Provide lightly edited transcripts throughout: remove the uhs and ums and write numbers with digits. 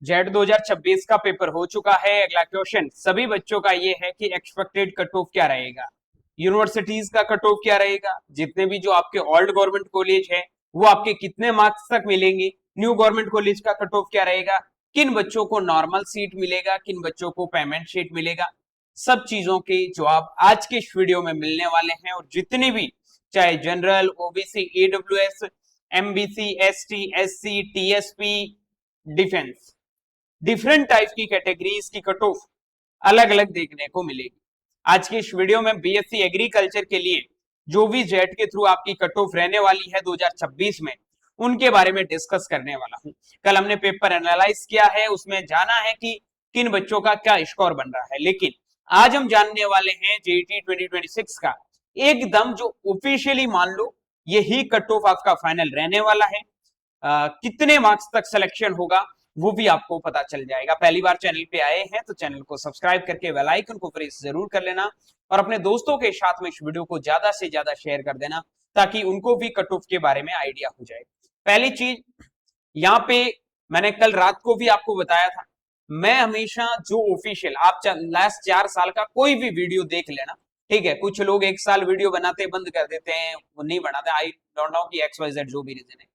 Jet 2026 का paper हो चुका है। अगला क्वेश्चन सभी बच्चों का ये है कि एक्सपेक्टेड कट ऑफ क्या रहेगा, यूनिवर्सिटीज का कट ऑफ क्या रहेगा, जितने भी जो आपके ओल्ड गवर्नमेंट कॉलेज है वो आपके कितने मार्क्स तक मिलेंगे, न्यू गवर्नमेंट कॉलेज का कट ऑफ क्या रहेगा, किन बच्चों को नॉर्मल सीट मिलेगा, किन बच्चों को पेमेंट सीट मिलेगा, सब चीजों के जवाब आज के इस वीडियो में मिलने वाले हैं। और जितने भी चाहे general, OBC, EWS, MBC, ST, SC, TSP, defence, different type की कैटेगरीज की कट ऑफ अलग अलग देखने को मिलेगी। आज की इस वीडियो में बीएससी एग्रीकल्चर के लिए जो भी जेट के थ्रू आपकी कट ऑफ रहने वाली है 2026 में, उनके बारे में डिस्कस करने वाला हूं। कल हमने पेपर एनालाइज किया है, उसमें जाना है कि किन बच्चों का क्या स्कोर बन रहा है, लेकिन आज हम जानने वाले हैं जेईटी 2026 का एकदम जो ऑफिशियली मान लो यही कट ऑफ आपका फाइनल रहने वाला है। कितने मार्क्स तक सिलेक्शन होगा वो भी आपको पता चल जाएगा। पहली बार चैनल पे आए हैं तो चैनल को सब्सक्राइब करके बेल आइकन को प्रेस जरूर कर लेना और अपने दोस्तों के साथ में इस वीडियो को ज्यादा से ज्यादा शेयर कर देना ताकि उनको भी कट ऑफ के बारे में आइडिया हो जाए। पहली चीज यहाँ पे मैंने कल रात को भी आपको बताया था, मैं हमेशा जो ऑफिशियल आप लास्ट 4 साल का कोई भी वीडियो देख लेना, ठीक है। कुछ लोग एक साल वीडियो बनाते बंद कर देते हैं, वो नहीं बनाते, आई डोंट नो कि एक्स वाई जेड जो भी रीजन है।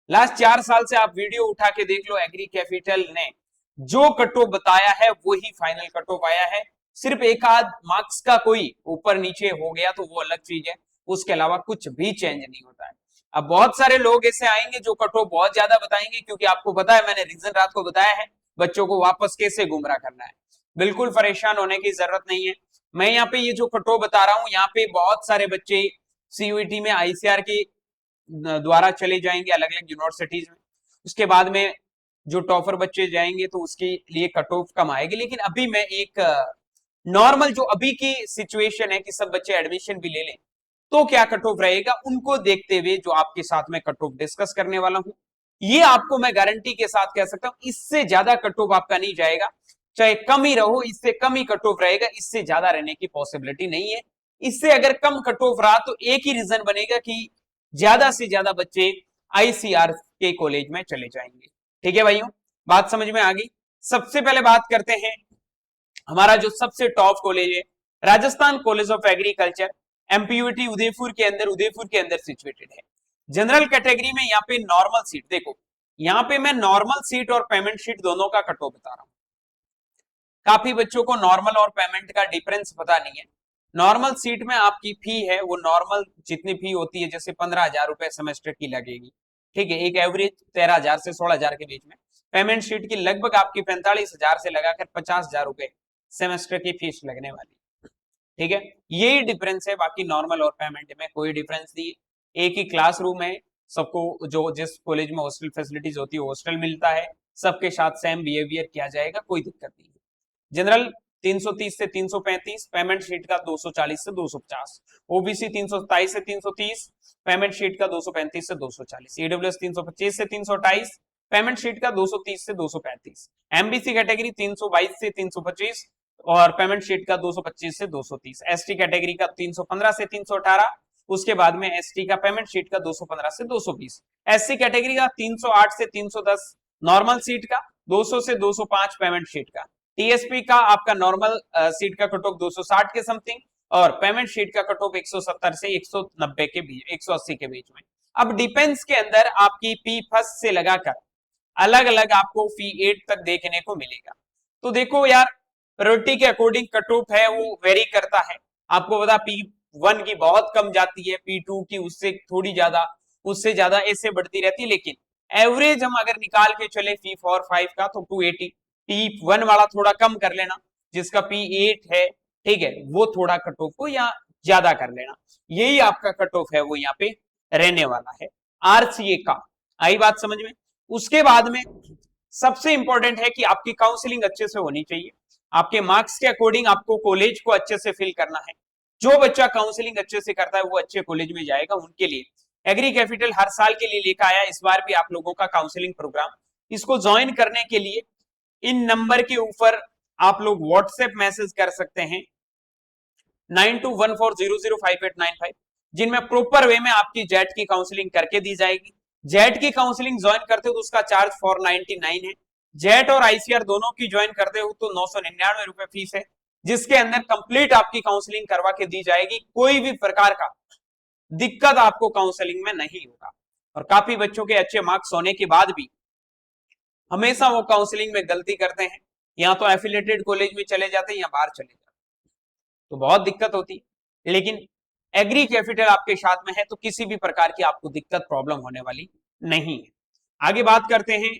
लास्ट 4 साल से आप वीडियो उठा के देख लो, एग्री कैपिटल ने जो कट ऑफ बताया है वही फाइनल कट ऑफ आया है। सिर्फ एक आध मार्क्स का कोई ऊपर नीचे हो गया तो वो अलग चीज है, उसके अलावा कुछ भी चेंज नहीं होता है। अब बहुत सारे लोग ऐसे आएंगे जो कट ऑफ बहुत ज्यादा बताएंगे, क्योंकि आपको पता है मैंने रीजन रात को बताया है बच्चों को वापस कैसे गुमराह करना है। बिल्कुल परेशान होने की जरूरत नहीं है। मैं यहाँ पे ये जो कट ऑफ बता रहा हूँ, यहाँ पे बहुत सारे बच्चे सीयूईटी में आईसीआर के द्वारा चले जाएंगे अलग अलग यूनिवर्सिटीज में। उसके बाद में जो टॉपर बच्चे जाएंगे तो उसके लिए कट ऑफ कम आएगी। लेकिन अभी मैं एक नॉर्मल जो अभी की सिचुएशन है कि सब बच्चे एडमिशन भी ले लें तो क्या कट ऑफ रहेगा, उनको देखते हुए जो आपके साथ में कट ऑफ डिस्कस करने वाला हूं, ये आपको मैं गारंटी के साथ कह सकता हूं इससे ज्यादा कट ऑफ आपका नहीं जाएगा। चाहे कम ही रहो, इससे कम ही कट ऑफ रहेगा, इससे ज्यादा रहने की पॉसिबिलिटी नहीं है। इससे अगर कम कट ऑफ रहा तो एक ही रीजन बनेगा कि ज्यादा से ज्यादा बच्चे आईसीआर के कॉलेज में चले जाएंगे। ठीक है भाइयों, बात समझ में आ गई। सबसे पहले बात करते हैं हमारा जो सबसे टॉप कॉलेज है Rajasthan college of agriculture, MPUT Udaipur के अंदर सिचुएटेड है। जनरल कैटेगरी में यहाँ पे नॉर्मल सीट देखो, यहाँ पे मैं नॉर्मल सीट और पेमेंट सीट दोनों का कट ऑफ बता रहा हूं। काफी बच्चों को नॉर्मल और पेमेंट का डिफरेंस पता नहीं है। नॉर्मल सीट में आपकी फी है वो नॉर्मल जितनी फी होती है, जैसे 15,000 रुपए सेमेस्टर की लगेगी, ठीक है, एक एवरेज 13,000 से 16,000 के बीच में। पेमेंट सीट की लगभग आपकी 45,000 से लगाकर 50,000 रुपए सेमेस्टर की फीस लगने वाली, ठीक है। यही डिफरेंस है, बाकी नॉर्मल और पेमेंट में कोई डिफरेंस नहीं है। एक ही क्लासरूम है, सबको जो जिस कॉलेज में हॉस्टल फैसिलिटीज होती है हॉस्टल मिलता है, सबके साथ सेम बिहेवियर किया जाएगा, कोई दिक्कत नहीं है। जनरल 330 से 335, पेमेंट शीट का 240 से 250, ओबीसी 327 से 330, पेमेंट शीट का 235 से 240, ईडब्ल्यूएस 325 से 328, पेमेंट शीट का 230 से 235, एमबीसी कैटेगरी 322 से 325 और पेमेंट शीट का 225 से 230, एसटी कैटेगरी का 315 से 318, उसके बाद में एसटी का पेमेंट शीट का 215 से 220, एससी कैटेगरी का 308 से 310 नॉर्मल सीट का, 200 से 205 पेमेंट शीट का, टीएसपी का आपका नॉर्मल सीट का कट ऑफ 260 के समथिंग और पेमेंट शीट का कट ऑफ 170 से 190 के बीच, 180 के बीच में। अब डिफेंस के अंदर आपकी पी फर्स्ट से लगाकर अलग अलग आपको फी 8 तक देखने को मिलेगा। तो देखो यार, प्रायोरिटी के अकॉर्डिंग कट ऑफ है वो वेरी करता है। आपको पता P1 की बहुत कम जाती है, P2 की उससे थोड़ी ज्यादा, उससे ज्यादा ऐसे बढ़ती रहती है, लेकिन एवरेज हम अगर निकाल के चले P4 5 का तो 280। P1 वाला थोड़ा कम कर लेना, जिसका P8 है, ठीक है, वो थोड़ा कट ऑफ को या ज्यादा कर लेना, यही आपका कट ऑफ है वो यहाँ पे रहने वाला है आरसीए का। आई बात समझ में। उसके बाद में सबसे इंपॉर्टेंट है कि आपकी काउंसलिंग अच्छे से होनी चाहिए, आपके मार्क्स के अकॉर्डिंग आपको कॉलेज को अच्छे से फिल करना है। जो बच्चा काउंसलिंग अच्छे से करता है वो अच्छे कॉलेज में जाएगा। उनके लिए एग्री कैपिटल हर साल के लिए लेकर आया, इस बार भी आप लोगों का काउंसलिंग प्रोग्राम। इसको ज्वाइन करने के लिए इन नंबर के ऊपर आप लोग व्हाट्सएप मैसेज कर सकते हैं 9214005895, जिनमें प्रॉपर वे में आपकी जेट की काउंसलिंग करके दी जाएगी। जेट की काउंसलिंग ज्वाइन करते हो तो उसका चार्ज 499 है। जेट और आईसीआर दोनों की ज्वाइन करते हो तो 999 रुपए फीस है, जिसके अंदर कंप्लीट आपकी काउंसलिंग करवा के दी जाएगी। कोई भी प्रकार का दिक्कत आपको काउंसलिंग में नहीं होगा। और काफी बच्चों के अच्छे मार्क्स होने के बाद भी हमेशा वो काउंसलिंग में गलती करते हैं, या तो एफिलिएटेड कॉलेज में चले जाते हैं या बाहर चले जाते हैं, तो बहुत दिक्कत होती है। लेकिन एग्री कैपिटल आपके साथ में है तो किसी भी प्रकार की आपको दिक्कत प्रॉब्लम होने वाली नहीं है। आगे बात करते हैं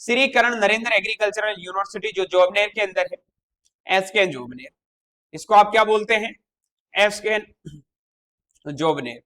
श्री करण नरेंद्र एग्रीकल्चरल यूनिवर्सिटी जो जोबनेर के अंदर है, एसकेएन जोबनेर, इसको आप क्या बोलते हैं, एसकेएन जोबनेर।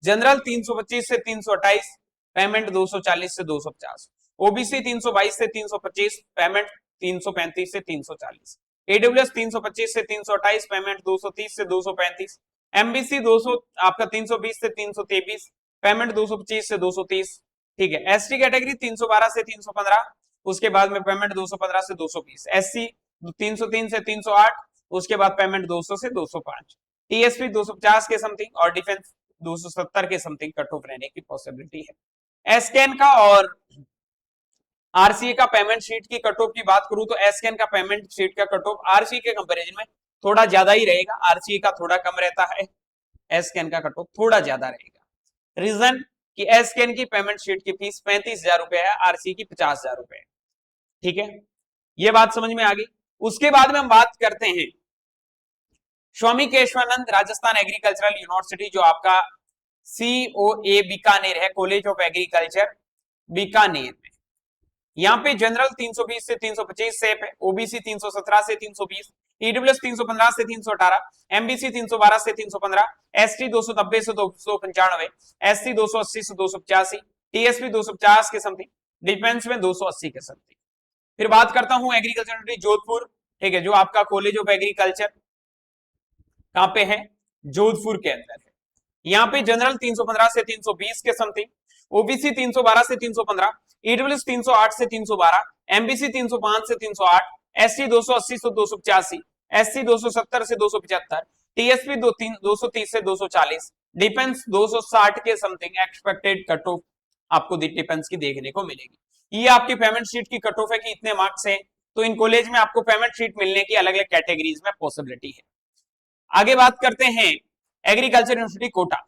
जनरल 325 से 328, पेमेंट 240 से 250, ओबीसी 322 से 325, पेमेंट 335 से 340, एडब्ल्यूएस 325 से 328, पेमेंट 230 से 235, एमबीसी 200 आपका 320 से 323, पेमेंट 225 से 230, ठीक है। एसटी कैटेगरी 312 से 315, उसके बाद में पेमेंट 215 से 220, एससी 303 से 308, उसके बाद पेमेंट 200 से 205, टीएसपी 250 के समथिंग और डिफेंस 270 के समथिंग कट ऑफ रहने की पॉसिबिलिटी है। एसकेएन का और आरसीए का पेमेंट शीट की कट ऑफ की बात करूं तो एसकेएन का पेमेंट शीट का कट ऑफ आरसीए के कंपैरिजन में थोड़ा ज्यादा ही रहेगा, आरसीए का थोड़ा कम रहता है, एसकेएन का कट ऑफ थोड़ा ज्यादा रहेगा। रीजन कि एसकेएन की पेमेंट शीट की फीस 35,000 रुपए है, आरसीए की 50,000 रुपए है, ठीक है, ये बात समझ में आ गई। उसके बाद में हम बात करते हैं स्वामी केशवानंद राजस्थान एग्रीकल्चरल यूनिवर्सिटी जो आपका COA बीकानेर है, कॉलेज ऑफ एग्रीकल्चर बीकानेर में। यहाँ पे जनरल 320 से 325 सेप है, ओबीसी 317 से 320, ईडब्ल्यूएस 315 से 318, एमबीसी 312 से 315, एसटी 290 से 295, एससी 280 से 285, टीएसपी 250 के समथिंग, डिफेंस में 280 के समथिंग। फिर बात करता हूं एग्रीकल्चर यूनिवर्सिटी जोधपुर, ठीक है, जो आपका कॉलेज ऑफ एग्रीकल्चर कहां पे है, जोधपुर के अंदर है। यहाँ पे जनरल 315 से 320 के समथिंग, ओबीसी 312 से 315, ईडब्ल्यूएस 308 से 312, एमबीसी 305 से 308, एसटी 280 से 285, एससी 270 से 275, टीएसपी 230 से 240, डिफेंस 260 के समथिंग एक्सपेक्टेड कट ऑफ आपको डिफेंस की देखने को मिलेगी। ये आपकी पेमेंट शीट की कट ऑफ है कि इतने मार्क्स हैं, तो इन कॉलेज में आपको पेमेंट शीट मिलने की अलग अलग कैटेगरीज में पॉसिबिलिटी है। आगे बात करते हैं agriculture university Kota,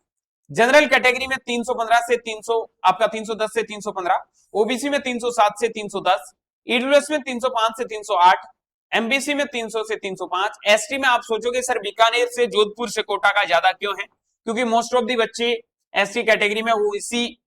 general category में 315 से 300 आपका 310 से 315, ओबीसी में 307 से 310, ईडब्ल्यूएस में 305 से 308, एमबीसी में 300 से 305, एसटी में आप सोचोगे सर बीकानेर से जोधपुर से कोटा का ज्यादा क्यों है, क्योंकि मोस्ट ऑफ दी बच्चे एसटी कैटेगरी में वो उसी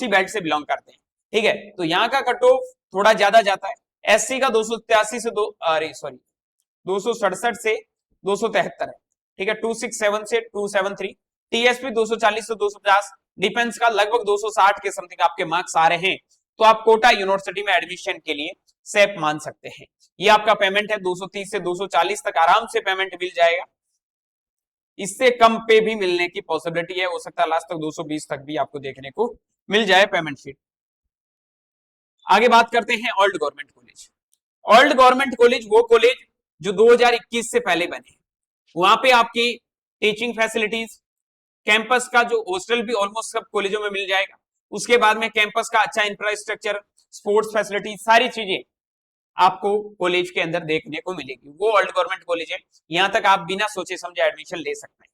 बेल्ट से बिलोंग करते हैं, ठीक है, तो यहाँ का कट ऑफ थोड़ा ज्यादा जाता है। एससी का 283 से 267 से 273 है, ठीक है, 267 से 273, टीएसपी 240 से 250, डिफेंस का लगभग 260 के समथिंग आपके मार्क्स आ रहे हैं, तो आप कोटा यूनिवर्सिटी में एडमिशन के लिए सेफ मान सकते हैं। ये आपका पेमेंट है 230 से 240 तक आराम से पेमेंट मिल जाएगा, इससे कम पे भी मिलने की पॉसिबिलिटी है, हो सकता है लास्ट तक 220 तक भी आपको देखने को मिल जाए पेमेंट शीट। आगे बात करते हैं old government college. Old government college वो कॉलेज जो 2021 से पहले बने, वहां पे आपकी टीचिंग फैसिलिटीज, कैंपस का जो हॉस्टल भी ऑलमोस्ट सब कॉलेजों में मिल जाएगा, उसके बाद में कैंपस का अच्छा इंफ्रास्ट्रक्चर, स्पोर्ट्स फैसिलिटी, सारी चीजें आपको कॉलेज के अंदर देखने को मिलेगी, वो ओल्ड गवर्नमेंट कॉलेज है, यहां तक आप बिना सोचे समझे एडमिशन ले सकते हैं।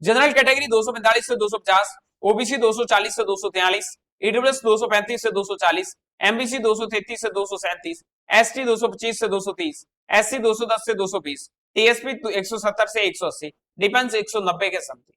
जनरल कैटेगरी 245 से 250, ओबीसी 240 से 243, ईडब्ल्यूएस 235 से 240, एमबीसी 233 से 237, एसटी 225 से 230, एससी 210 से 220, टीएसपी 170 से 180, डिफेंस 190 के समथिंग।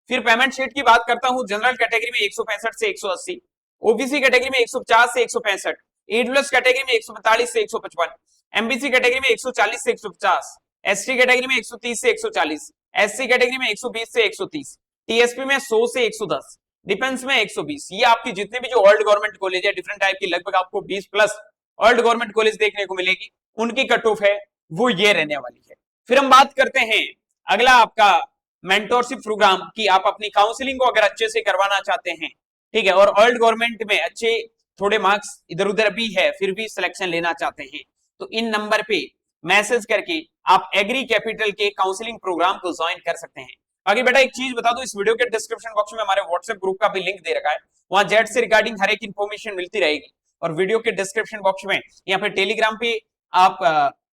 फिर पेमेंट शीट की बात करता हूं, जनरल कैटेगरी में 165 से 180, ओबीसी कैटेगरी में 150 से 165, ईडब्ल्यूएस कैटेगरी में 145 से 155, एमबीसी कैटेगरी में 140 से 150, एसटी कैटेगरी में 130 से 140, एससी कैटेगरी में 120 से 130, टीएसपी में 100 से 110, डिफेंस में 120। ये आपकी जितने भी जो ओल्ड गवर्नमेंट कॉलेज है डिफरेंट टाइप की, लगभग आपको 20 प्लस ओल्ड गवर्नमेंट कॉलेज देखने को मिलेगी, उनकी कट ऑफ है वो ये रहने वाली है। फिर हम बात करते हैं अगला आपका मेंटोरशिप प्रोग्राम की, आप अपनी काउंसलिंग को अगर अच्छे से करवाना चाहते हैं, ठीक है, और ओल्ड गवर्नमेंट में अच्छे थोड़े मार्क्स इधर उधर भी है फिर भी सिलेक्शन लेना चाहते हैं, तो इन नंबर पे मैसेज करके आप एग्री कैपिटल के काउंसलिंग प्रोग्राम को ज्वाइन कर सकते हैं। आगे बेटा एक चीज बता दो, इस वीडियो के डिस्क्रिप्शन बॉक्स में हमारे व्हाट्सएप ग्रुप का भी लिंक दे रखा है, वहां जेट से रिगार्डिंग हर एक इन्फॉर्मेशन मिलती रहेगी, और वीडियो के डिस्क्रिप्शन बॉक्स में यहाँ पे टेलीग्राम पे आप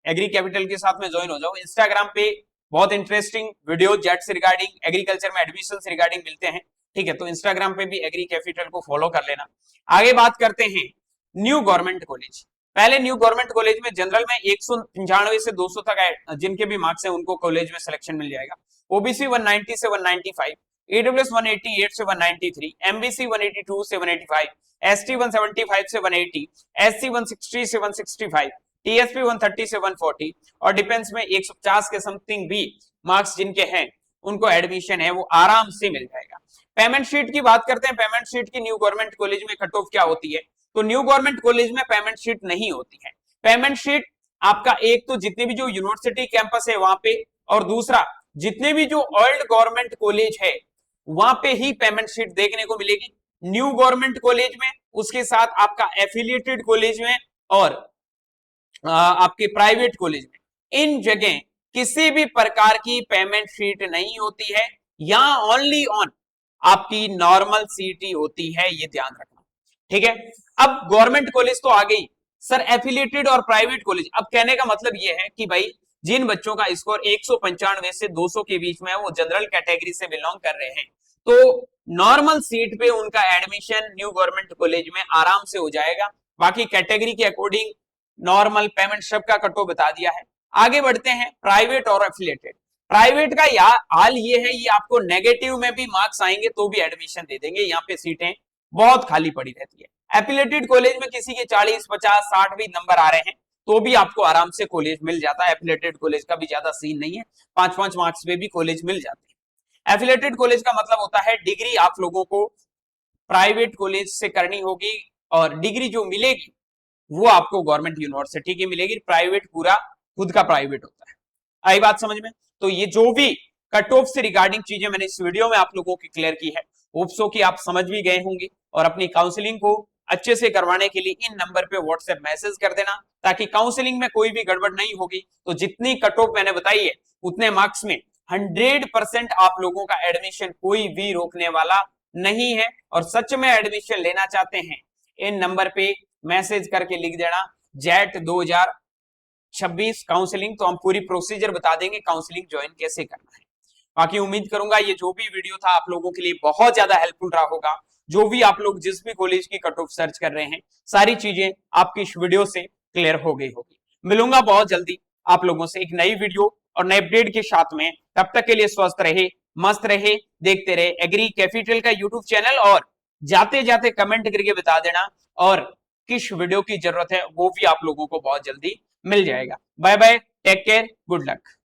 एग्री कैपिटल के साथ में ज्वाइन हो जाओ। इंस्टाग्राम पे बहुत इंटरेस्टिंग वीडियो जेट से रिगार्डिंग एग्रीकल्चर में एडमिशन से रिगार्डिंग मिलते हैं, ठीक है। तो इंस्टाग्राम पे भी एग्री कैपिटल को फॉलो कर लेना। आगे बात करते हैं न्यू गवर्नमेंट कॉलेज। पहले न्यू गवर्नमेंट कॉलेज में जनरल में 195 से 200 तक जिनके भी मार्क्स हैं उनको कॉलेज में सिलेक्शन मिल जाएगा। ओबीसी 190 से 195, ईडब्ल्यूएस 188 से 193, एमबीसी 182 से 185, एसटी 175 से 180, एससी 160 से 165, टीएसपी 130 से 140 और डिफेंस में 150 के समथिंग भी मार्क्स जिनके हैं उनको एडमिशन है वो आराम से मिल जाएगा। पेमेंट शीट की बात करते हैं। पेमेंट शीट की न्यू गवर्नमेंट कॉलेज में कट ऑफ क्या होती है? तो न्यू गवर्नमेंट कॉलेज में पेमेंट शीट नहीं होती है। पेमेंट शीट आपका एक तो जितने भी जो यूनिवर्सिटी कैंपस है वहां पे, और दूसरा जितने भी जो ओल्ड गवर्नमेंट कॉलेज है वहां पे ही पेमेंट शीट देखने को मिलेगी। न्यू गवर्नमेंट कॉलेज में, उसके साथ आपका एफिलिएटेड कॉलेज में और आपके प्राइवेट कॉलेज में, इन जगह किसी भी प्रकार की पेमेंट शीट नहीं होती है। यहां ओनली ऑन आपकी नॉर्मल सीटी होती है, ये ध्यान रखना, ठीक है। अब गवर्नमेंट कॉलेज तो आ गई सर, एफिलिएटेड और प्राइवेट कॉलेज। अब कहने का मतलब ये है कि भाई जिन बच्चों का स्कोर 195 से 200 के बीच में है वो जनरल कैटेगरी से बिलोंग कर रहे हैं, तो नॉर्मल सीट पे उनका एडमिशन न्यू गवर्नमेंट कॉलेज में आराम से हो जाएगा। बाकी कैटेगरी के अकॉर्डिंग नॉर्मल पेमेंट सबका कटो बता दिया है। आगे बढ़ते हैं प्राइवेट और एफिलिएटेड। प्राइवेट का हाल ये है, ये आपको नेगेटिव में भी मार्क्स आएंगे तो भी एडमिशन दे देंगे, यहाँ पे सीटें बहुत खाली पड़ी रहती है। एफिलिएटेड कॉलेज में किसी के 40, 50, 60 भी नंबर आ रहे हैं तो भी आपको आराम से कॉलेज मिल जाता है। एफिलिएटेड कॉलेज का भी ज्यादा सीन नहीं है, 5-5 मार्क्स पे भी कॉलेज मिल जाते हैं। एफिलिएटेड कॉलेज का मतलब होता है डिग्री आप लोगों को प्राइवेट कॉलेज से करनी होगी और डिग्री जो मिलेगी वो आपको गवर्नमेंट यूनिवर्सिटी की मिलेगी। प्राइवेट पूरा खुद का प्राइवेट होता है। आई बात समझ में? तो ये जो भी कट ऑफ से रिगार्डिंग चीजें मैंने इस वीडियो में आप लोगों की क्लियर की है, होप सो कि आप समझ भी गए होंगे और अपनी काउंसलिंग को अच्छे से करवाने के लिए इन नंबर पे व्हाट्सएप मैसेज कर देना, ताकि काउंसलिंग में कोई भी गड़बड़ नहीं होगी। तो जितनी कट ऑफ मैंने बताई है उतने मार्क्स में 100% आप लोगों का एडमिशन कोई भी रोकने वाला नहीं है। और सच में एडमिशन लेना चाहते हैं, इन नंबर पे मैसेज करके लिख देना जेट 2026 काउंसलिंग, तो हम पूरी प्रोसीजर बता देंगे काउंसलिंग ज्वाइन कैसे करना है। बाकी उम्मीद करूंगा ये जो भी वीडियो था आप लोगों के लिए बहुत ज्यादा हेल्पफुल रहा होगा। जो भी आप लोग जिस भी कॉलेज की कट ऑफ सर्च कर रहे हैं, सारी चीजें आपकी इस वीडियो से क्लियर हो गई होगी। मिलूंगा बहुत जल्दी आप लोगों से एक नई वीडियो और नए अपडेट के साथ में। तब तक के लिए स्वस्थ रहे, मस्त रहे, देखते रहे एग्री कैपिटल का यूट्यूब चैनल, और जाते जाते कमेंट करके बता देना और किस वीडियो की जरूरत है वो भी आप लोगों को बहुत जल्दी मिल जाएगा। Bye bye, take care, good luck.